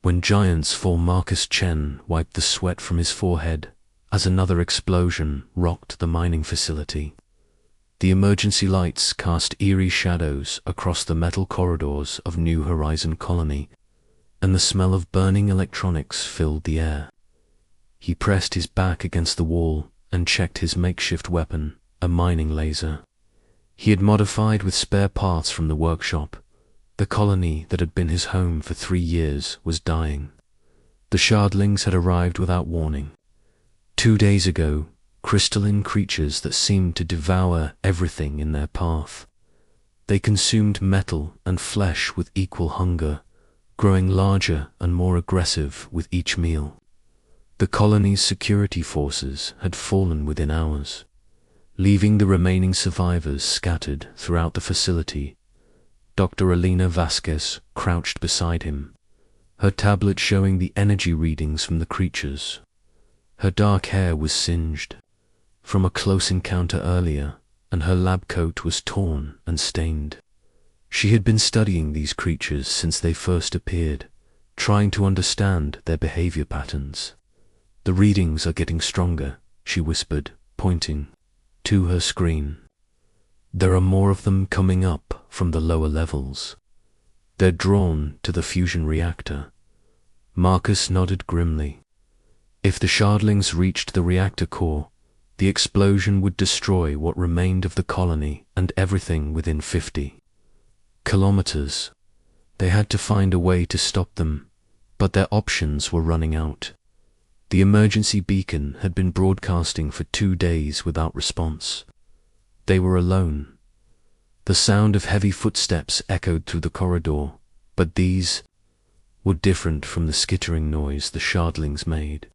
When giants fall, Marcus Chen wiped the sweat from his forehead as another explosion rocked the mining facility. The emergency lights cast eerie shadows across the metal corridors of New Horizon Colony, and the smell of burning electronics filled the air. He pressed his back against the wall and checked his makeshift weapon, a mining laser. He had modified with spare parts from the workshop. The colony that had been his home for 3 years was dying. The shardlings had arrived without warning. 2 days ago, crystalline creatures that seemed to devour everything in their path. They consumed metal and flesh with equal hunger, growing larger and more aggressive with each meal. The colony's security forces had fallen within hours, leaving the remaining survivors scattered throughout the facility. Dr. Elena Vasquez crouched beside him, her tablet showing the energy readings from the creatures. Her dark hair was singed from a close encounter earlier, and her lab coat was torn and stained. She had been studying these creatures since they first appeared, trying to understand their behavior patterns. "The readings are getting stronger," she whispered, pointing to her screen. "There are more of them coming up from the lower levels. They're drawn to the fusion reactor." Marcus nodded grimly. If the shardlings reached the reactor core, the explosion would destroy what remained of the colony and everything within 50 kilometers. They had to find a way to stop them, but their options were running out. The emergency beacon had been broadcasting for 2 days without response. They were alone. The sound of heavy footsteps echoed through the corridor, but these were different from the skittering noise the shardlings made.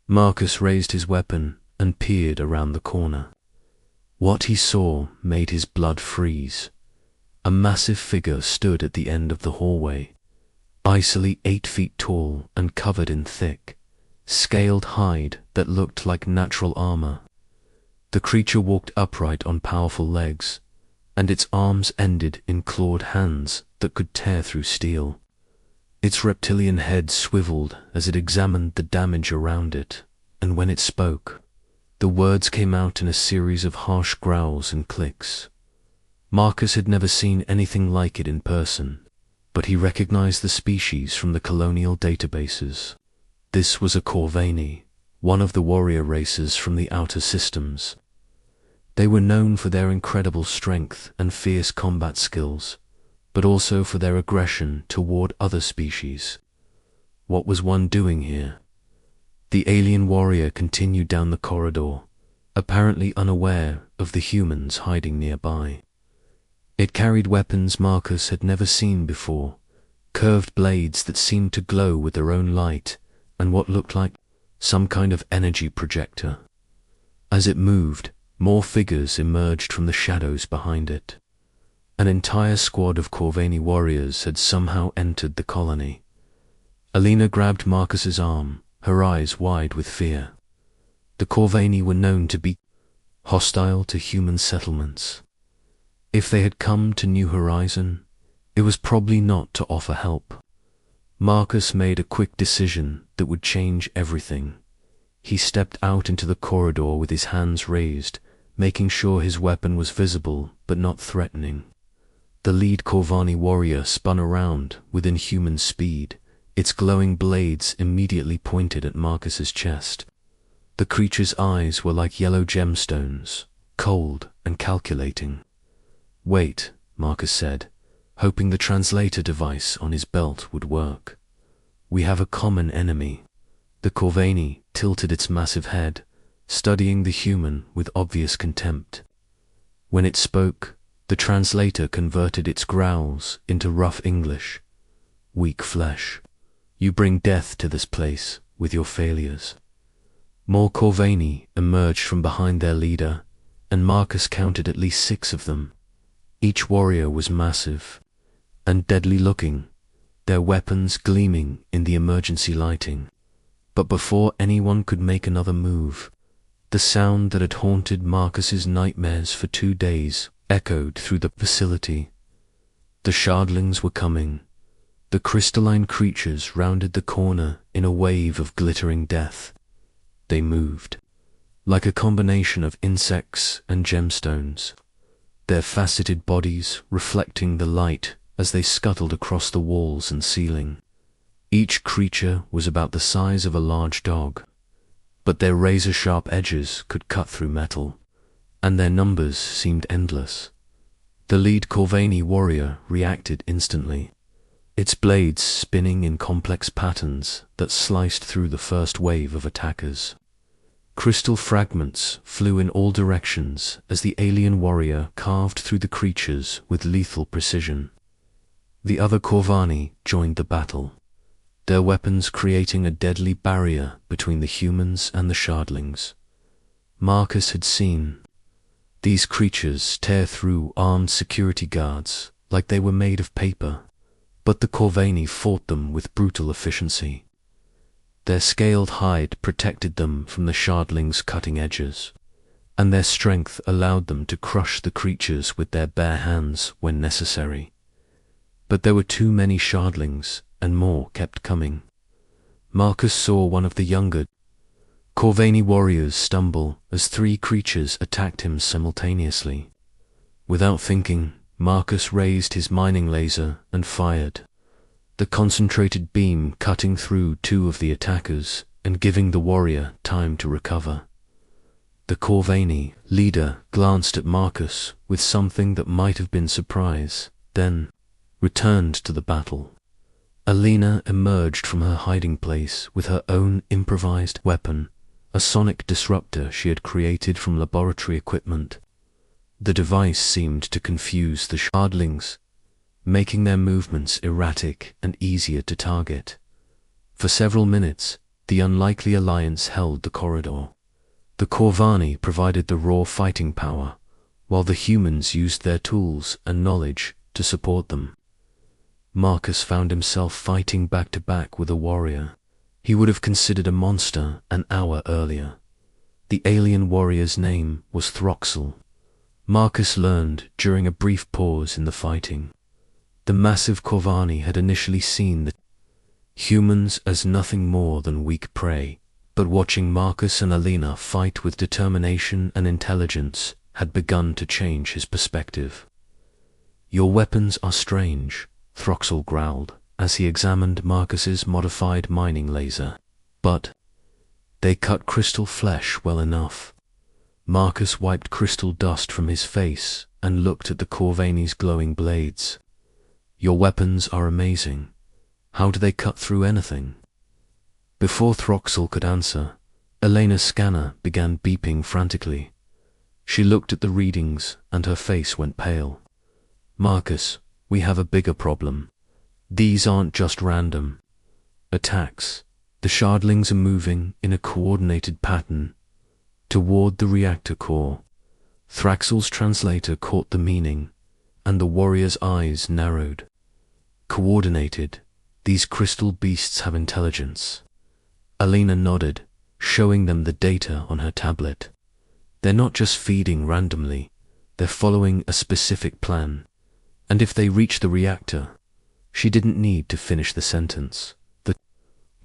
Marcus raised his weapon and peered around the corner. What he saw made his blood freeze. A massive figure stood at the end of the hallway, icily 8 feet tall and covered in thick, scaled hide that looked like natural armor. The creature walked upright on powerful legs, and its arms ended in clawed hands that could tear through steel. Its reptilian head swiveled as it examined the damage around it, and when it spoke, the words came out in a series of harsh growls and clicks. Marcus had never seen anything like it in person, but he recognized the species from the colonial databases. This was a Corvani, one of the warrior races from the outer systems. They were known for their incredible strength and fierce combat skills, but also for their aggression toward other species. What was one doing here? The alien warrior continued down the corridor, apparently unaware of the humans hiding nearby. It carried weapons Marcus had never seen before, curved blades that seemed to glow with their own light, and what looked like some kind of energy projector. As it moved, more figures emerged from the shadows behind it. An entire squad of Corvani warriors had somehow entered the colony. Alina grabbed Marcus's arm, her eyes wide with fear. The Corvani were known to be hostile to human settlements. If they had come to New Horizon, it was probably not to offer help. Marcus made a quick decision that would change everything. He stepped out into the corridor with his hands raised, making sure his weapon was visible but not threatening. The lead Corvani warrior spun around within human speed, its glowing blades immediately pointed at Marcus's chest. The creature's eyes were like yellow gemstones, cold and calculating. "Wait," Marcus said, hoping the translator device on his belt would work. "We have a common enemy." The Corvani tilted its massive head, studying the human with obvious contempt. When it spoke, the translator converted its growls into rough English. "Weak flesh. You bring death to this place with your failures." More Corvani emerged from behind their leader, and Marcus counted at least 6 of them. Each warrior was massive and deadly looking, their weapons gleaming in the emergency lighting. But before anyone could make another move, the sound that had haunted Marcus's nightmares for 2 days echoed through the facility. The shardlings were coming. The crystalline creatures rounded the corner in a wave of glittering death. They moved, like a combination of insects and gemstones, their faceted bodies reflecting the light as they scuttled across the walls and ceiling. Each creature was about the size of a large dog, but their razor-sharp edges could cut through metal, and their numbers seemed endless. The lead Corvani warrior reacted instantly, its blades spinning in complex patterns that sliced through the first wave of attackers. Crystal fragments flew in all directions as the alien warrior carved through the creatures with lethal precision. The other Corvani joined the battle, their weapons creating a deadly barrier between the humans and the shardlings. Marcus had seen these creatures tear through armed security guards like they were made of paper, but the Corvani fought them with brutal efficiency. Their scaled hide protected them from the shardlings' cutting edges, and their strength allowed them to crush the creatures with their bare hands when necessary. But there were too many shardlings, and more kept coming. Marcus saw one of the younger Corvani warriors stumble as 3 creatures attacked him simultaneously. Without thinking, Marcus raised his mining laser and fired, the concentrated beam cutting through 2 of the attackers and giving the warrior time to recover. The Corvani leader glanced at Marcus with something that might have been surprise, then returned to the battle. Alina emerged from her hiding place with her own improvised weapon, a sonic disruptor she had created from laboratory equipment. The device seemed to confuse the shardlings, making their movements erratic and easier to target. For several minutes, the unlikely alliance held the corridor. The Corvani provided the raw fighting power, while the humans used their tools and knowledge to support them. Marcus found himself fighting back-to-back with a warrior he would have considered a monster an hour earlier. The alien warrior's name was Throxel. Marcus learned during a brief pause in the fighting. The massive Corvani had initially seen the humans as nothing more than weak prey, but watching Marcus and Alina fight with determination and intelligence had begun to change his perspective. "Your weapons are strange," Throxel growled as he examined Marcus's modified mining laser, "but they cut crystal flesh well enough." Marcus wiped crystal dust from his face and looked at the Corvani's glowing blades. "Your weapons are amazing. How do they cut through anything?" Before Throxel could answer, Elena's scanner began beeping frantically. She looked at the readings and her face went pale. "Marcus, we have a bigger problem. These aren't just random attacks. The shardlings are moving in a coordinated pattern toward the reactor core." Throxel's translator caught the meaning, and the warrior's eyes narrowed. "Coordinated. These crystal beasts have intelligence." Alina nodded, showing them the data on her tablet. "They're not just feeding randomly, they're following a specific plan. And if they reach the reactor..." She didn't need to finish the sentence. The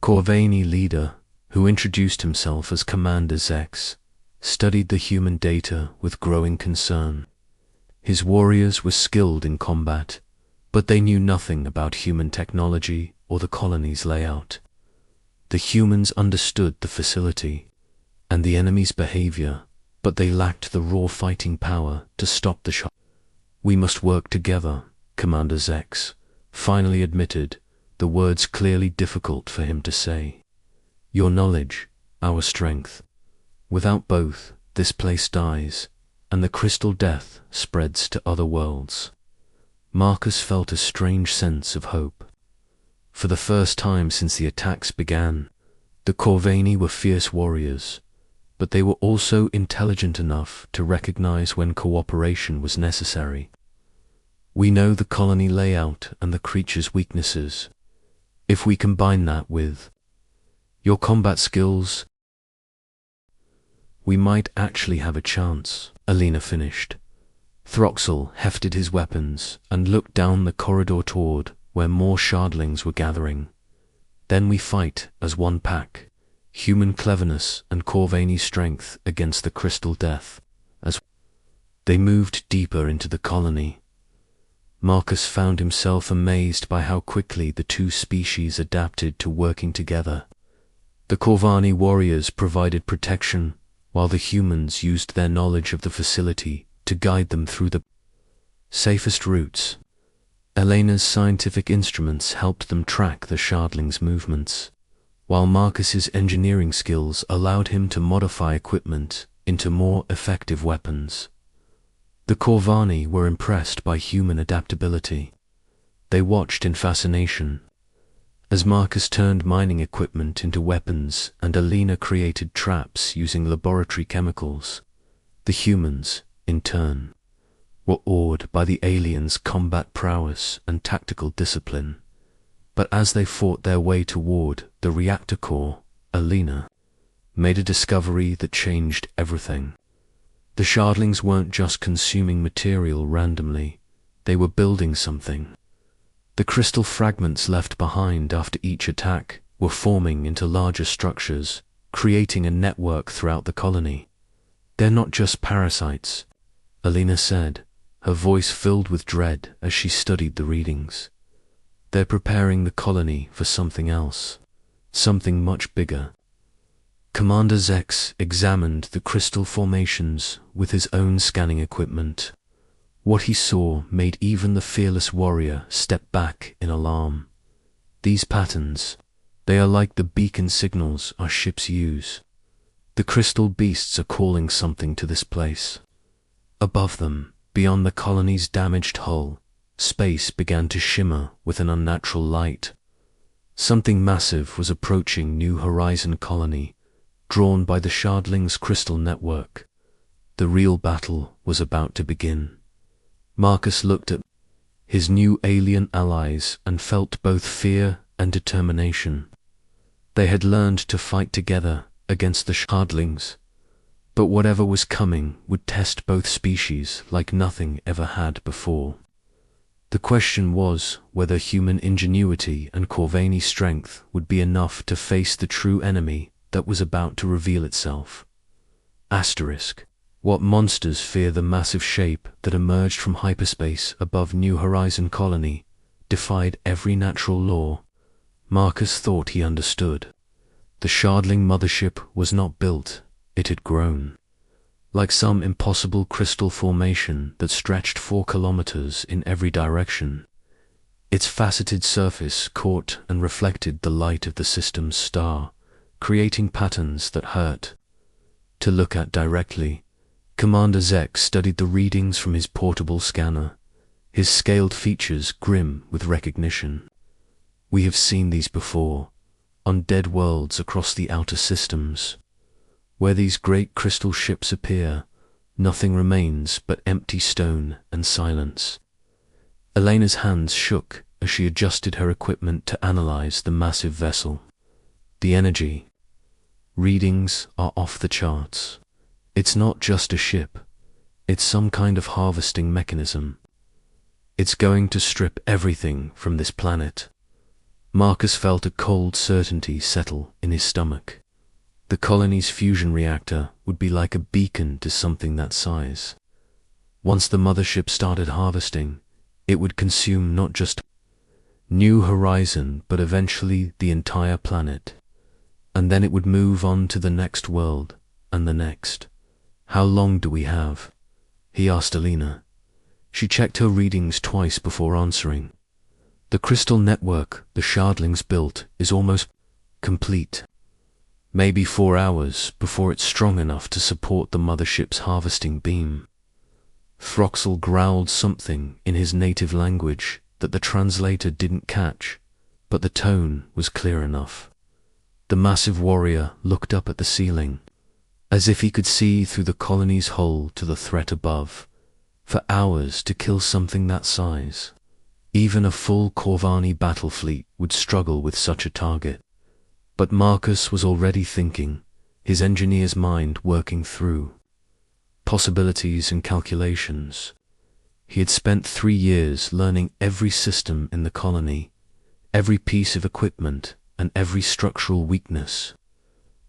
Corvani leader, who introduced himself as Commander Zex, studied the human data with growing concern. His warriors were skilled in combat, but they knew nothing about human technology or the colony's layout. The humans understood the facility and the enemy's behavior, but they lacked the raw fighting power to stop the shot. "We must work together," Commander Zex finally admitted, the words clearly difficult for him to say. "Your knowledge, our strength. Without both, this place dies, and the crystal death spreads to other worlds." Marcus felt a strange sense of hope. For the first time since the attacks began, the Corvani were fierce warriors, but they were also intelligent enough to recognize when cooperation was necessary. "We know the colony layout and the creature's weaknesses. If we combine that with your combat skills, we might actually have a chance," Alina finished. Throxel hefted his weapons and looked down the corridor toward where more shardlings were gathering. Then we fight as one pack, human cleverness and Corvani strength against the crystal death. As they moved deeper into the colony, Marcus found himself amazed by how quickly the two species adapted to working together. The Corvani warriors provided protection, while the humans used their knowledge of the facility to guide them through the safest routes. Elena's scientific instruments helped them track the shardlings' movements, while Marcus's engineering skills allowed him to modify equipment into more effective weapons. The Corvani were impressed by human adaptability. They watched in fascination as Marcus turned mining equipment into weapons and Elena created traps using laboratory chemicals. The humans, in turn, were awed by the aliens' combat prowess and tactical discipline. But as they fought their way toward the reactor core, Elena made a discovery that changed everything. The shardlings weren't just consuming material randomly, they were building something. The crystal fragments left behind after each attack were forming into larger structures, creating a network throughout the colony. "They're not just parasites," Elena said, her voice filled with dread as she studied the readings. "They're preparing the colony for something else, something much bigger." Commander Zex examined the crystal formations with his own scanning equipment. What he saw made even the fearless warrior step back in alarm. "These patterns, they are like the beacon signals our ships use. The crystal beasts are calling something to this place." Above them, beyond the colony's damaged hull, space began to shimmer with an unnatural light. Something massive was approaching New Horizon colony, drawn by the shardlings' crystal network. The real battle was about to begin. Marcus looked at his new alien allies and felt both fear and determination. They had learned to fight together against the shardlings, but whatever was coming would test both species like nothing ever had before. The question was whether human ingenuity and Corvani strength would be enough to face the true enemy that was about to reveal itself. Asterisk. What monsters fear the massive shape that emerged from hyperspace above New Horizon colony, defied every natural law? Marcus thought he understood. The shardling mothership was not built, it had grown. Like some impossible crystal formation that stretched 4 kilometers in every direction, its faceted surface caught and reflected the light of the system's star, creating patterns that hurt to look at directly. Commander Zex studied the readings from his portable scanner, his scaled features grim with recognition. "We have seen these before, on dead worlds across the outer systems. Where these great crystal ships appear, nothing remains but empty stone and silence." Elena's hands shook as she adjusted her equipment to analyze the massive vessel. The energy readings are off the charts. It's not just a ship, it's some kind of harvesting mechanism. It's going to strip everything from this planet. Marcus felt a cold certainty settle in his stomach. The colony's fusion reactor would be like a beacon to something that size. Once the mothership started harvesting, it would consume not just New Horizon, but eventually the entire planet. And then it would move on to the next world, and the next. "How long do we have?" he asked Elena. She checked her readings twice before answering. "The crystal network the shardlings built is almost complete. Maybe 4 hours before it's strong enough to support the mothership's harvesting beam." Throxell growled something in his native language that the translator didn't catch, but the tone was clear enough. The massive warrior looked up at the ceiling, as if he could see through the colony's hull to the threat above. For hours to kill something that size, even a full Corvani battle fleet would struggle with such a target. But Marcus was already thinking, his engineer's mind working through possibilities and calculations. He had spent 3 years learning every system in the colony, every piece of equipment, and every structural weakness.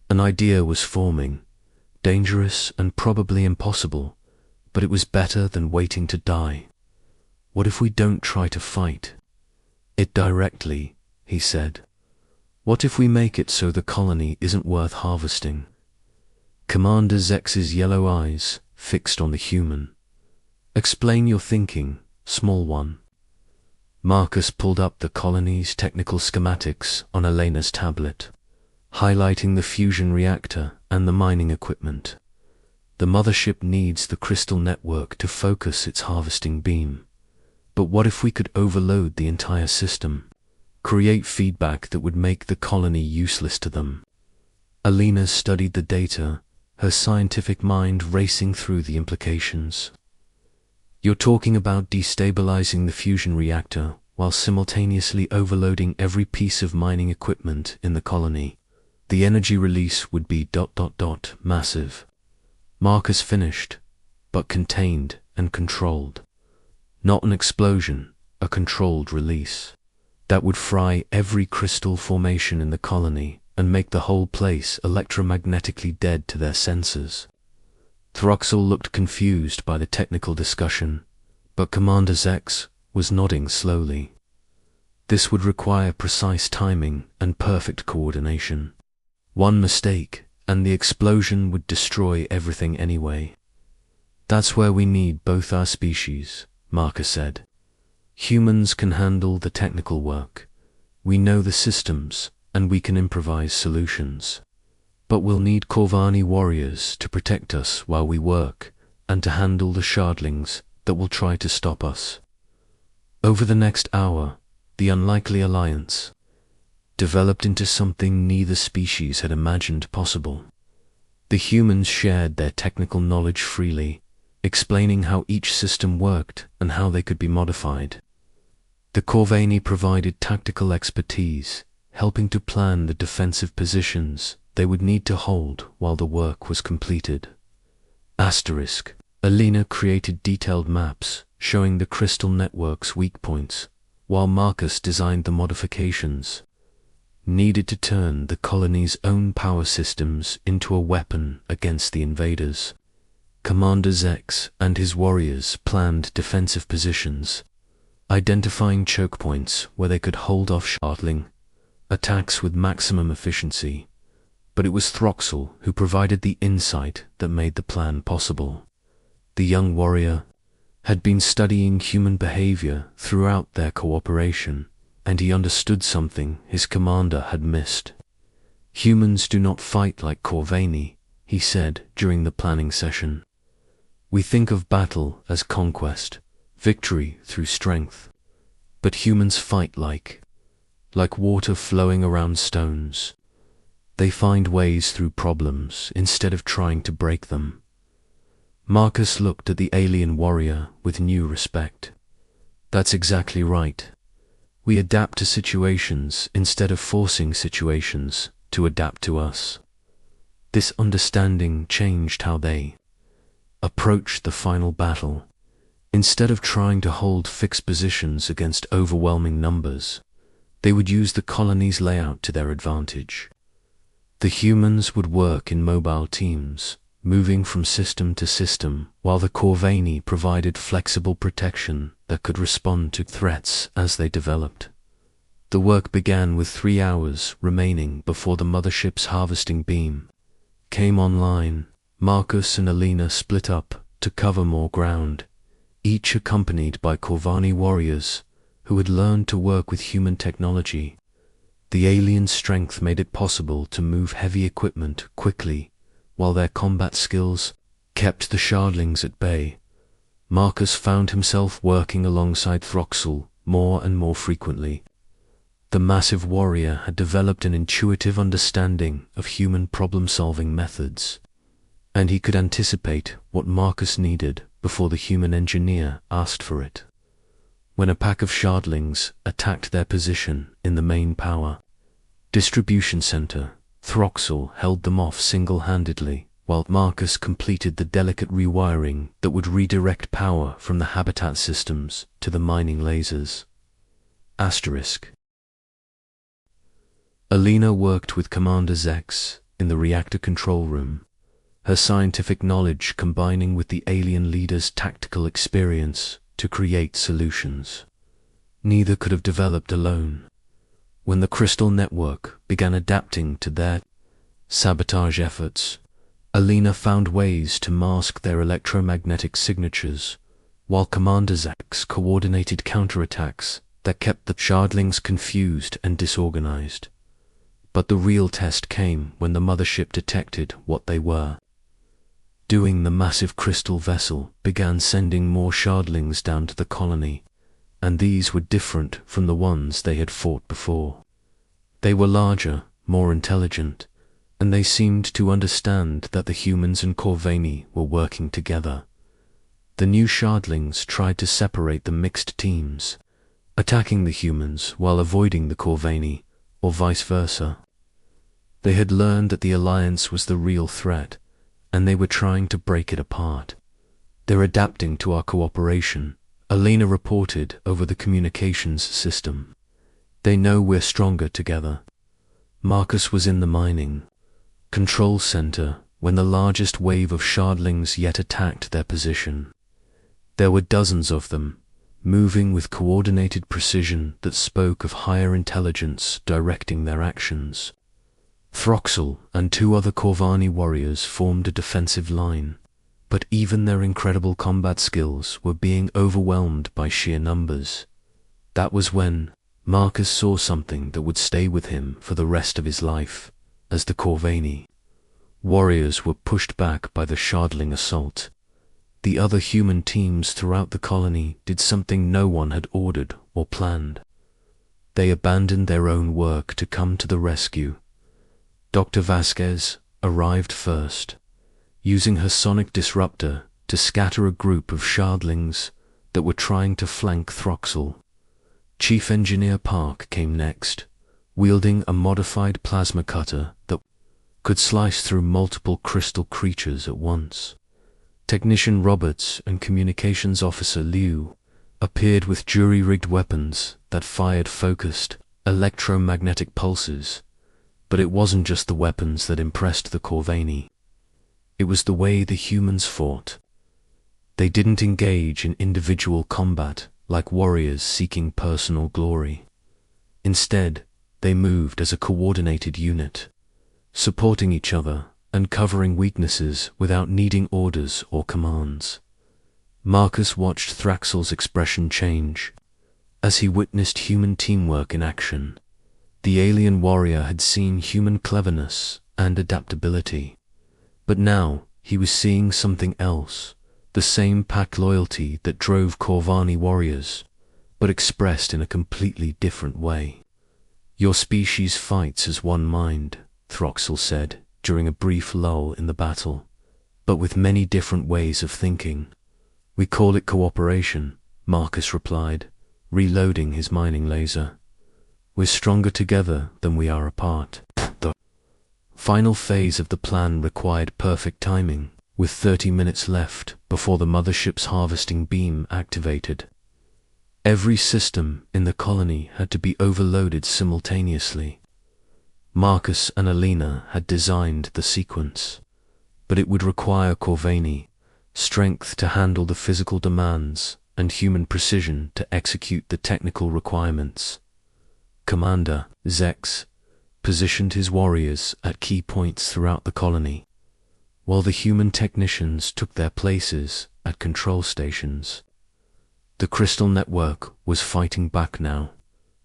An idea was forming, dangerous and probably impossible, but it was better than waiting to die. What if we don't try to fight it directly, he said. What if we make it so the colony isn't worth harvesting? Commander Zex's yellow eyes fixed on the human. Explain your thinking, small one. Marcus pulled up the colony's technical schematics on Elena's tablet, highlighting the fusion reactor and the mining equipment. The mothership needs the crystal network to focus its harvesting beam. But what if we could overload the entire system, create feedback that would make the colony useless to them? Elena studied the data, her scientific mind racing through the implications. You're talking about destabilizing the fusion reactor while simultaneously overloading every piece of mining equipment in the colony. The energy release would be ... massive. Marcus finished, but contained and controlled. Not an explosion, a controlled release. That would fry every crystal formation in the colony and make the whole place electromagnetically dead to their senses. Throxell looked confused by the technical discussion, but Commander Zex was nodding slowly. This would require precise timing and perfect coordination. One mistake, and the explosion would destroy everything anyway. That's where we need both our species, Marcus said. Humans can handle the technical work. We know the systems, and we can improvise solutions. But we'll need Corvani warriors to protect us while we work, and to handle the shardlings that will try to stop us. Over the next hour, the unlikely alliance developed into something neither species had imagined possible. The humans shared their technical knowledge freely, explaining how each system worked and how they could be modified. The Corvani provided tactical expertise, helping to plan the defensive positions they would need to hold while the work was completed. Asterisk. Elena created detailed maps showing the crystal network's weak points, while Marcus designed the modifications needed to turn the colony's own power systems into a weapon against the invaders. Commander Zex and his warriors planned defensive positions, identifying choke points where they could hold off shardling attacks with maximum efficiency. But it was Throxell who provided the insight that made the plan possible. The young warrior had been studying human behavior throughout their cooperation, and he understood something his commander had missed. Humans do not fight like Corvani, he said during the planning session. We think of battle as conquest, victory through strength. But humans fight like water flowing around stones. They find ways through problems instead of trying to break them. Marcus looked at the alien warrior with new respect. That's exactly right. We adapt to situations instead of forcing situations to adapt to us. This understanding changed how they approached the final battle. Instead of trying to hold fixed positions against overwhelming numbers, they would use the colony's layout to their advantage. The humans would work in mobile teams, moving from system to system, while the Corvani provided flexible protection that could respond to threats as they developed. The work began with 3 hours remaining before the mothership's harvesting beam came online. Marcus and Elena split up to cover more ground, each accompanied by Corvani warriors who had learned to work with human technology. The alien strength made it possible to move heavy equipment quickly, while their combat skills kept the shardlings at bay. Marcus found himself working alongside Throxell more and more frequently. The massive warrior had developed an intuitive understanding of human problem-solving methods, and he could anticipate what Marcus needed before the human engineer asked for it. When a pack of shardlings attacked their position in the main power distribution center, Throxell held them off single-handedly while Marcus completed the delicate rewiring that would redirect power from the habitat systems to the mining lasers. Asterisk. Alina worked with Commander Zex in the reactor control room, her scientific knowledge combining with the alien leader's tactical experience to create solutions. Neither could have developed alone. When the crystal network began adapting to their sabotage efforts, Alina found ways to mask their electromagnetic signatures, while Commander Zex coordinated counterattacks that kept the shardlings confused and disorganized. But the real test came when the mothership detected what they were doing. The massive crystal vessel began sending more shardlings down to the colony, and these were different from the ones they had fought before. They were larger, more intelligent, and they seemed to understand that the humans and Corvini were working together. The new shardlings tried to separate the mixed teams, attacking the humans while avoiding the Corvini, or vice versa. They had learned that the Alliance was the real threat, and they were trying to break it apart. "They're adapting to our cooperation," Alina reported over the communications system. "They know we're stronger together." Marcus was in the mining control center when the largest wave of shardlings yet attacked their position. There were dozens of them, moving with coordinated precision that spoke of higher intelligence directing their actions. Throxell and 2 other Corvani warriors formed a defensive line, but even their incredible combat skills were being overwhelmed by sheer numbers. That was when Marcus saw something that would stay with him for the rest of his life. As the Corvani warriors were pushed back by the shardling assault, the other human teams throughout the colony did something no one had ordered or planned. They abandoned their own work to come to the rescue. Dr. Vasquez arrived first, using her sonic disruptor to scatter a group of shardlings that were trying to flank Throxell. Chief Engineer Park came next, wielding a modified plasma cutter that could slice through multiple crystal creatures at once. Technician Roberts and Communications Officer Liu appeared with jury-rigged weapons that fired focused electromagnetic pulses. But it wasn't just the weapons that impressed the Corvani. It was the way the humans fought. They didn't engage in individual combat like warriors seeking personal glory. Instead, they moved as a coordinated unit, supporting each other and covering weaknesses without needing orders or commands. Marcus watched Throxell's expression change as he witnessed human teamwork in action. The alien warrior had seen human cleverness and adaptability, but now he was seeing something else, the same pack loyalty that drove Corvani warriors, but expressed in a completely different way. "Your species fights as one mind," Throxell said during a brief lull in the battle, "but with many different ways of thinking." "We call it cooperation," Marcus replied, reloading his mining laser. "We're stronger together than we are apart." The final phase of the plan required perfect timing, with 30 minutes left before the mothership's harvesting beam activated. Every system in the colony had to be overloaded simultaneously. Marcus and Alina had designed the sequence, but it would require Corvani strength to handle the physical demands and human precision to execute the technical requirements. Commander Zex positioned his warriors at key points throughout the colony, while the human technicians took their places at control stations. The crystal network was fighting back now,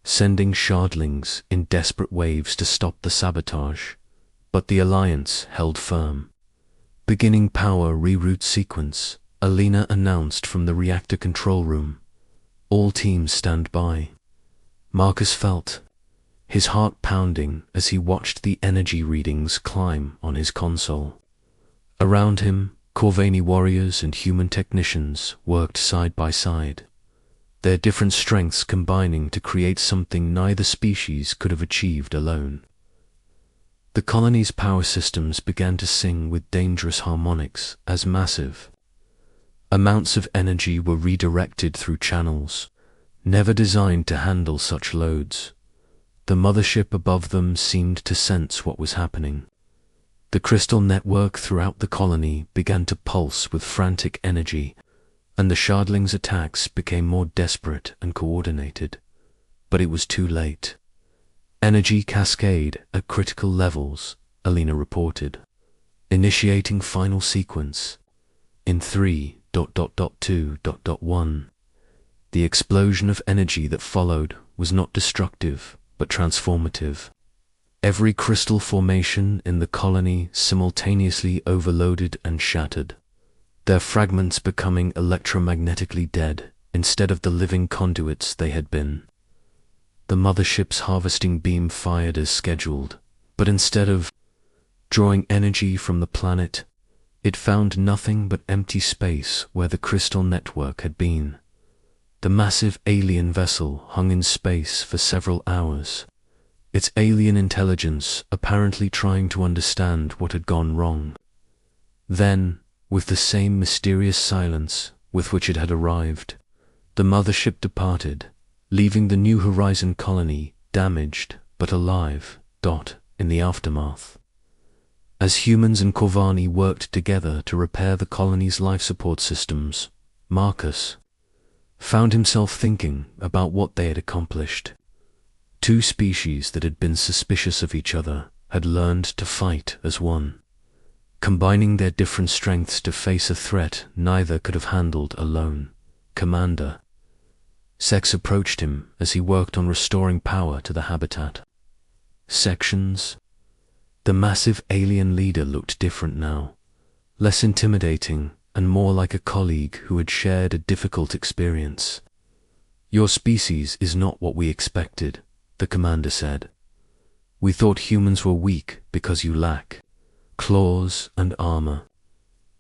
sending shardlings in desperate waves to stop the sabotage, but the Alliance held firm. "Beginning power reroute sequence," Alina announced from the reactor control room. "All teams stand by." Marcus felt his heart pounding as he watched the energy readings climb on his console. Around him, Corvani warriors and human technicians worked side by side, their different strengths combining to create something neither species could have achieved alone. The colony's power systems began to sing with dangerous harmonics as massive amounts of energy were redirected through channels never designed to handle such loads. The mothership above them seemed to sense what was happening. The crystal network throughout the colony began to pulse with frantic energy, and the Shardlings' attacks became more desperate and coordinated. But it was too late. Energy cascade at critical levels, Alina reported. Initiating final sequence. In 3.2.1. The explosion of energy that followed was not destructive, but transformative. Every crystal formation in the colony simultaneously overloaded and shattered, their fragments becoming electromagnetically dead instead of the living conduits they had been. The mothership's harvesting beam fired as scheduled, but instead of drawing energy from the planet, it found nothing but empty space where the crystal network had been. The massive alien vessel hung in space for several hours, its alien intelligence apparently trying to understand what had gone wrong. Then, with the same mysterious silence with which it had arrived, the mothership departed, leaving the New Horizon colony damaged but alive. In the aftermath, as humans and Corvani worked together to repair the colony's life support systems, Marcus found himself thinking about what they had accomplished. Two species that had been suspicious of each other had learned to fight as one, combining their different strengths to face a threat neither could have handled alone. Commander Sex approached him as he worked on restoring power to the habitat. Sections. The massive alien leader looked different now, less intimidating and more like a colleague who had shared a difficult experience. Your species is not what we expected, the commander said. We thought humans were weak because you lack claws and armor.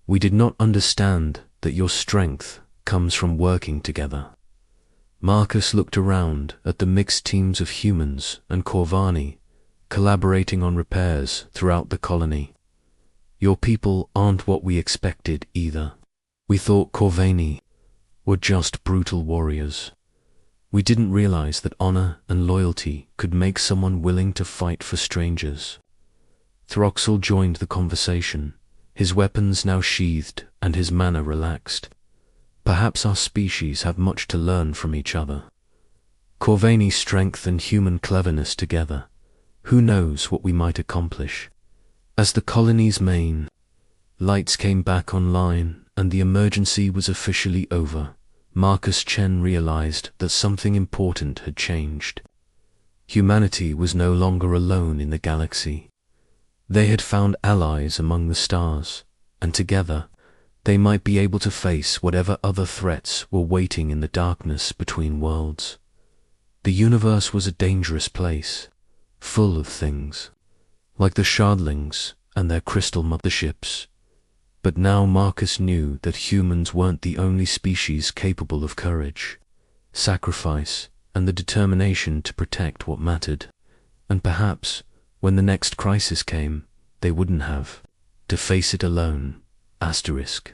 We did not understand that your strength comes from working together. Marcus looked around at the mixed teams of humans and Corvani collaborating on repairs throughout the colony. Your people aren't what we expected either. We thought Corvani were just brutal warriors. We didn't realize that honor and loyalty could make someone willing to fight for strangers. Throxell joined the conversation, his weapons now sheathed and his manner relaxed. Perhaps our species have much to learn from each other. Corvani's strength and human cleverness together. Who knows what we might accomplish? As the colony's main lights came back online and the emergency was officially over, Marcus Chen realized that something important had changed. Humanity was no longer alone in the galaxy. They had found allies among the stars, and together they might be able to face whatever other threats were waiting in the darkness between worlds. The universe was a dangerous place, full of things, like the Shardlings and their crystal motherships. But now Marcus knew that humans weren't the only species capable of courage, sacrifice, and the determination to protect what mattered. And perhaps, when the next crisis came, they wouldn't have to face it alone. Asterisk.